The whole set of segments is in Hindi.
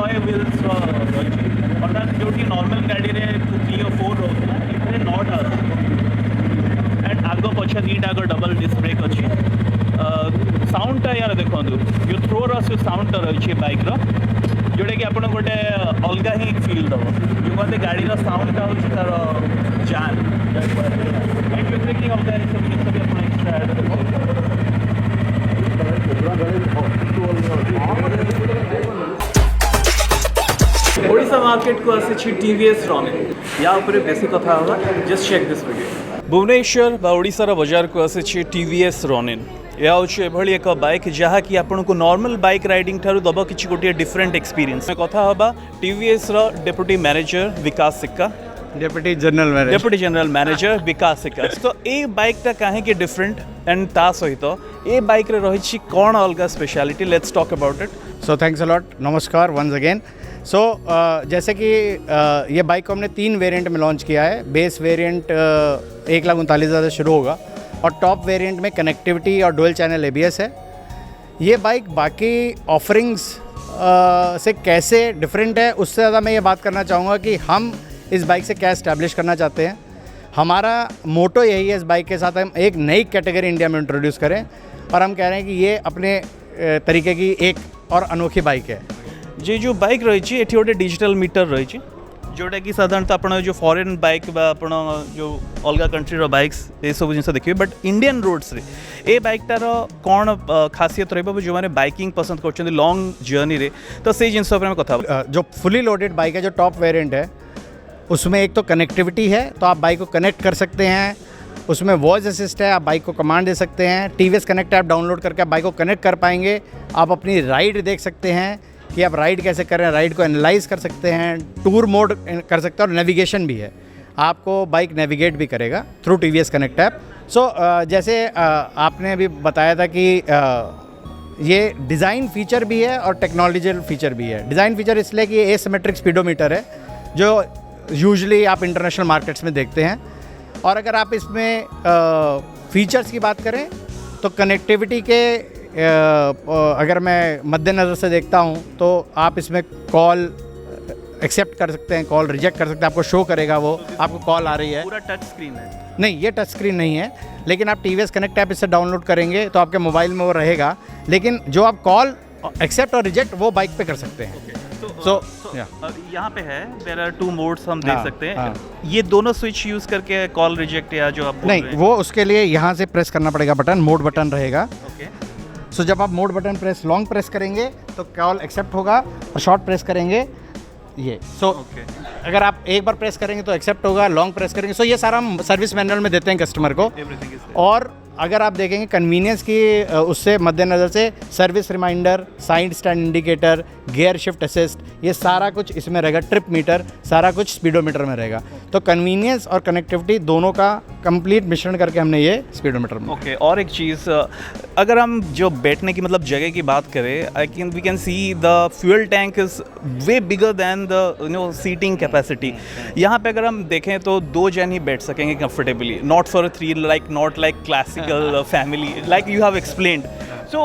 अलॉय व्हील्स ରହିଛି ଅର୍ଥାତ୍ ଯେଉଁଠି ନର୍ମାଲ୍ ଗାଡ଼ିରେ 3 or 4 ରହୁଥିଲା ଏଥିରେ 9ଟା ଆଣ୍ଡ ଆଗ ପଛ ଦୁଇଟା ଆଗ ଡବଲ୍ ଡିସ୍କ ବ୍ରେକ୍ ଅଛି। ସାଉଣ୍ଡଟା ୟାର ଦେଖନ୍ତୁ ଯେଉଁ ଥ୍ରୋର ସେ ସାଉଣ୍ଡଟା ରହିଛି ବାଇକ୍ର ଯେଉଁଟାକି ଆପଣ ଗୋଟେ ଅଲଗା ହିଁ ଫିଲ୍ ଦେବ। ଯେଉଁ କହନ୍ତି ଗାଡ଼ିର ସାଉଣ୍ଡଟା ହେଉଛି ତା'ର ଜାନ୍ ଆଣ୍ଡ ଯେଉଁଥିରେ କି ଅଲଗା ଏସବୁ ଜିନିଷ ବି ଆପଣ ଏକ୍ସଟ୍ରା ଆଡ଼୍ କରିପାରିବେ। ओडिशा मार्केट को आसी टीवीएस रॉनिन या ऊपर बेसी कथा होगा just check this video. Bhubaneswar बा ओडिशार बजार को आसी टीवीएस रॉनिन या हूँ एभली एक बाइक जहाँकि आपन को नॉर्मल बाइक राइडिंग ठारू दब किसी गोटे डिफरेंट एक्सपीरियंस कथा होगा टीवीएस रो डेप्यूटी मैनेजर विकास सिक्का डेप्यूटी जनरल मैनेजर विकास सिक्का। तो ये बाइकटा कहीं डिफरेंट एंड ता सहित ये बाइक रे रही कौन अलग speciality let's talk about it. So thanks a lot, नमस्कार वंस अगेन। सो जैसे कि ये बाइक को हमने 3 वेरिएंट में लॉन्च किया है। बेस वेरिएंट 1,39,000 से शुरू होगा और टॉप वेरिएंट में कनेक्टिविटी और डुअल चैनल ABS है। ये बाइक बाकी ऑफरिंग्स से कैसे डिफरेंट है उससे ज़्यादा मैं ये बात करना चाहूँगा कि हम इस बाइक से क्या इस्टेब्लिश करना चाहते हैं। हमारा मोटो यही है, इस बाइक के साथ हम एक नई कैटेगरी इंडिया में इंट्रोड्यूस करें और हम कह रहे हैं कि ये अपने तरीके की एक और अनोखी बाइक है। जी जो बाइक रही गोटे डिजिटल मीटर रही जोटा कि साधारणतः आप जो फॉरेन बाइक जो अलग कंट्री बाइक्स ये सब जिन देखिए बट इंडियन रोड्स रे ए बाइकटार कौन खासियत रही जो मैंने बाइकिंग पसंद कर लॉन्ग जर्नी रे तो से जिन कथा जो फुली लोडेड बाइक है जो टॉप वेरिएंट है उसमें एक तो कनेक्टिविटी है, तो आप बाइक को कनेक्ट कर सकते हैं। उसमें वॉइस असिस्ट है, आप बाइक को कमांड दे सकते हैं। TVS कनेक्ट ऐप डाउनलोड करके आप बाइक को कनेक्ट कर पाएंगे। आप अपनी राइड देख सकते हैं कि आप राइड कैसे कर रहे हैं, राइड को एनालाइज कर सकते हैं, टूर मोड कर सकते हैं और नेविगेशन भी है, आपको बाइक नेविगेट भी करेगा थ्रू TVS कनेक्ट ऐप। सो जैसे आपने अभी बताया था कि ये डिज़ाइन फीचर भी है और टेक्नोलॉजिकल फीचर भी है। डिज़ाइन फीचर इसलिए कि ये एसिमेट्रिक स्पीडोमीटर है जो यूजुअली आप इंटरनेशनल मार्केट्स में देखते हैं। और अगर आप इसमें फीचर्स की बात करें तो कनेक्टिविटी के अगर मैं मद्देनज़र से देखता हूं तो आप इसमें कॉल एक्सेप्ट कर सकते हैं, कॉल रिजेक्ट कर सकते हैं, आपको शो करेगा वो आपको कॉल आ रही है। पूरा टच स्क्रीन है? नहीं, ये टच स्क्रीन नहीं है, लेकिन आप TVS कनेक्ट ऐप इससे डाउनलोड करेंगे तो आपके मोबाइल में वो रहेगा, लेकिन जो आप कॉल एक्सेप्ट और रिजेक्ट वो बाइक पे कर सकते हैं। So, यहाँ पे है देयर आर 2 मोड्स हम देख सकते हैं। ये दोनों स्विच यूज करके कॉल रिजेक्ट या जो आप नहीं, वो उसके लिए यहाँ से प्रेस करना पड़ेगा बटन, मोड बटन रहेगा। सो जब आप मोड बटन लॉन्ग प्रेस करेंगे तो कॉल एक्सेप्ट होगा और शॉर्ट प्रेस करेंगे ये। अगर आप एक बार प्रेस करेंगे तो एक्सेप्ट होगा, लॉन्ग प्रेस करेंगे। सो ये सारा हम सर्विस मैनुअल में देते हैं कस्टमर को। और अगर आप देखेंगे कन्वीनियंस की उससे मद्देनज़र से service reminder, side stand indicator, gear shift assist, ये सारा कुछ इसमें रहेगा। ट्रिप मीटर, सारा कुछ स्पीडोमीटर में रहेगा। तो कन्वीनियंस और कनेक्टिविटी दोनों का कंप्लीट मिश्रण करके हमने ये स्पीडोमीटर में। और एक चीज़ अगर हम जो बैठने की मतलब जगह की बात करें, we can see the fuel tank is way bigger than the seating capacity. यहाँ पे अगर हम देखें तो 2 जन ही बैठ सकेंगे comfortably, not for 3 not like classical family like you have explained. So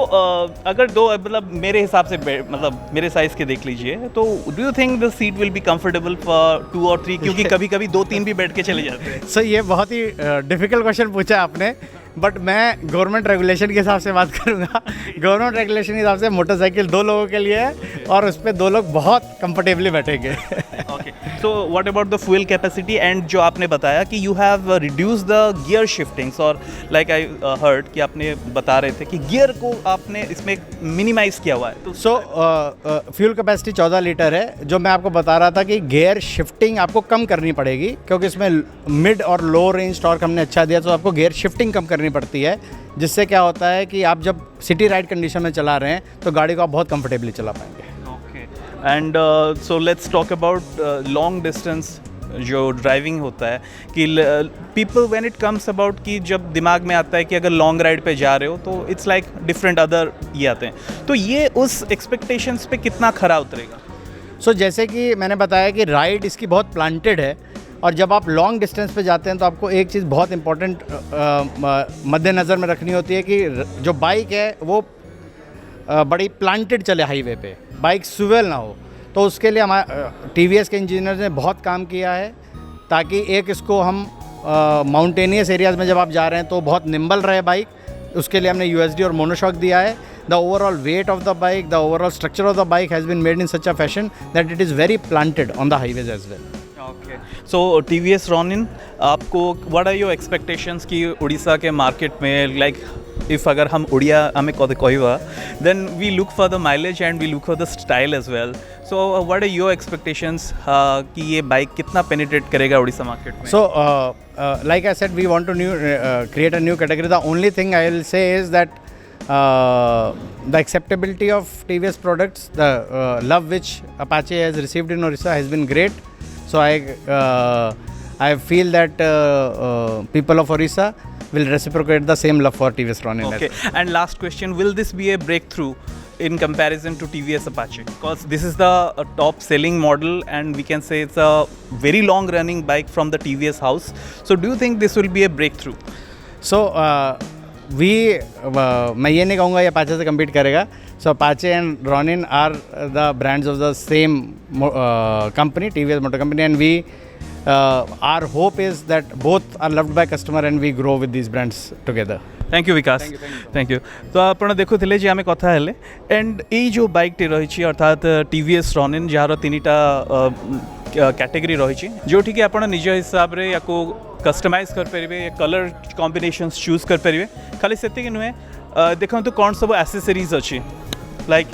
अगर 2 मतलब मेरे हिसाब से मतलब मेरे साइज़ के देख लीजिए तो do you think the seat will be comfortable for 2 और 3 क्योंकि कभी कभी 2-3 भी बैठ के चले जाते हैं। सो ये बहुत ही डिफ़िकल्ट क्वेश्चन पूछा आपने, बट मैं गवर्नमेंट रेगुलेशन के हिसाब से बात करूँगा। गवर्नमेंट रेगुलेशन के हिसाब से मोटरसाइकिल 2 लोगों के लिए है और उस पर 2 लोग बहुत कंफर्टेबली बैठेंगे। Okay, so what about the fuel capacity and जो आपने बताया कि you have reduce the gear shiftings और लाइक आई हर्ड कि आपने बता रहे थे कि गियर को आपने इसमें मिनिमाइज़ किया हुआ है। तो फ्यूल कैपेसिटी 14 लीटर है। जो मैं आपको बता रहा था कि गियर शिफ्टिंग आपको कम करनी पड़ेगी क्योंकि इसमें मिड और लो रेंज टॉर्क हमने अच्छा दिया, तो आपको गियर शिफ्टिंग कम करनी पड़ती है, जिससे क्या होता है कि आप जब सिटी राइड कंडीशन में चला रहे हैं तो गाड़ी को आप बहुत कंफर्टेबली चला पाएंगे। Okay, and so let's talk about long distance जो ड्राइविंग होता है कि people when it comes about कि जब दिमाग में आता है कि अगर लॉन्ग राइड पे जा रहे हो तो इट्स लाइक डिफरेंट अदर ये आते हैं, तो ये उस एक्सपेक्टेशंस पे कितना खरा उतरेगा? सो जैसे कि मैंने बताया कि राइड इसकी बहुत प्लांटेड है और जब आप लॉन्ग डिस्टेंस पे जाते हैं तो आपको एक चीज़ बहुत इंपॉर्टेंट मद्देनज़र में रखनी होती है कि जो बाइक है वो बड़ी प्लांटेड चले हाईवे पे, बाइक स्विवेल ना हो। तो उसके लिए हमारा TVS के इंजीनियर ने बहुत काम किया है ताकि एक इसको हम माउंटेनियस एरियाज़ में जब आप जा रहे हैं तो बहुत निम्बल रहे बाइक, उसके लिए हमने USD और मोनोशॉक दिया है. The overall weight of the bike, the overall structure of the bike has been made in such a fashion that it is very planted on the highways as well. Okay. So TVS Ronin, आपको what are your expectations कि उड़ीसा के मार्केट में like if अगर हम उड़िया हमें कहवा then we look for the mileage and we look for the style as well. So what are your expectations कि ये बाइक कितना penetrate करेगा उड़ीसा मार्केट में? So like I said, we want to create a new category. The only thing I will say is that the acceptability of TVS products, the love which Apache has received in Orissa has been great. So I feel that people of Orissa will reciprocate the same love for TVS Ronin. Okay. And last question, will this be a breakthrough in comparison to TVS Apache? Because this is the top selling model and we can say it's a very long running bike from the TVS house. So do you think this will be a breakthrough? So मैं ये नहीं कहूँगा ये अपाचे से compete करेगा. So Apache and Ronin are the brands of the same company, TVS Motor Company, and we our hope is that both are loved by customer and we grow with these brands together. Thank you Vikas. Thank you. तो आपण देखुथिले जे आमे कथा हेले एंड एई जो बाइक टी रही अर्थात TVS Ronin जार तीनटा कैटेगरी रही जोठी कि आपण निज हिसाब रे या को कस्टमाइज कर परिबे, कलर कॉम्बिनेशंस चूज कर परिबे. खाली सेति नुहे देखंतु कोन सब एक्सेसरीज अछि लाइक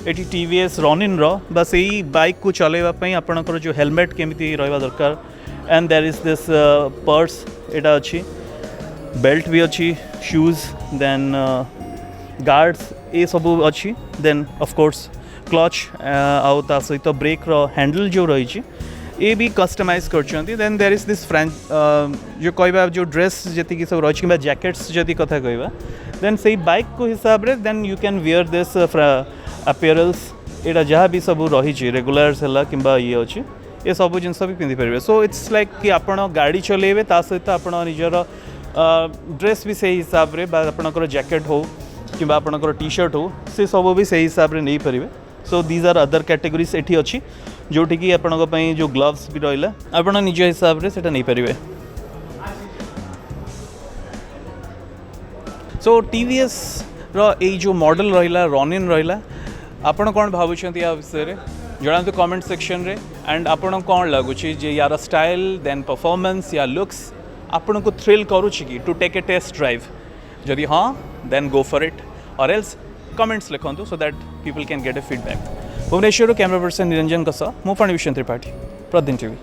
एटी TVS Ronin रो बस एई बाइक को चलेबा पई आपनकर जो हेलमेट केमिति रहबा दरकार and there is this purse एटा अछि, बेल्ट भी अच्छी, शूज, देन गार्ड्स ये सब अच्छी, देन ऑफ कोर्स क्लच आउ ता सहित ब्रेक रो हैंडल जो रही ये भी कस्टमाइज कर. Then there is this French जो कहबा जो ड्रेस जति की सब रही कि जैकेट्स जति कथा कहबा देन से बाइक को हिसाब रे then you can wear this apparels एटा जहाँ भी सब रही रेगुलर्स है कि ये अच्छी ये सब जिनस भी पिंधि पारे. सो इट्स लाइक कि आपण गाड़ी चलेबे ता सहित आपण निजर ड्रेस भी से हिसाब रे आपणकर जैकेट हो कि आपणकर टी शर्ट हो से सब भी से हिसाब रे नहीं पारे. So these are other categories एठी अच्छी जोटी कि आपणक पई जो ग्लव्स भी रहिला आपण निज हिसाब रे सेटा नहीं पारे. सो TVS रो ए जो मॉडल रहिला Ronin रहिला आपण कोन भाबुछंती आ विषय रे जणांतु कमेंट सेक्शन रे. एंड आपण कोन लागुची जे यार स्टाइल देन परफॉर्मेंस या लुक्स आपन को थ्रिल करूची कि to take a test drive. जदि हाँ देन गो फॉर इट और एल्स कमेंट्स लिखंतु so that people can get a feedback. Bhubaneswar camera person Niranjan कसा मु फणिभूषण त्रिपाठी, प्रतिदिन टीवी.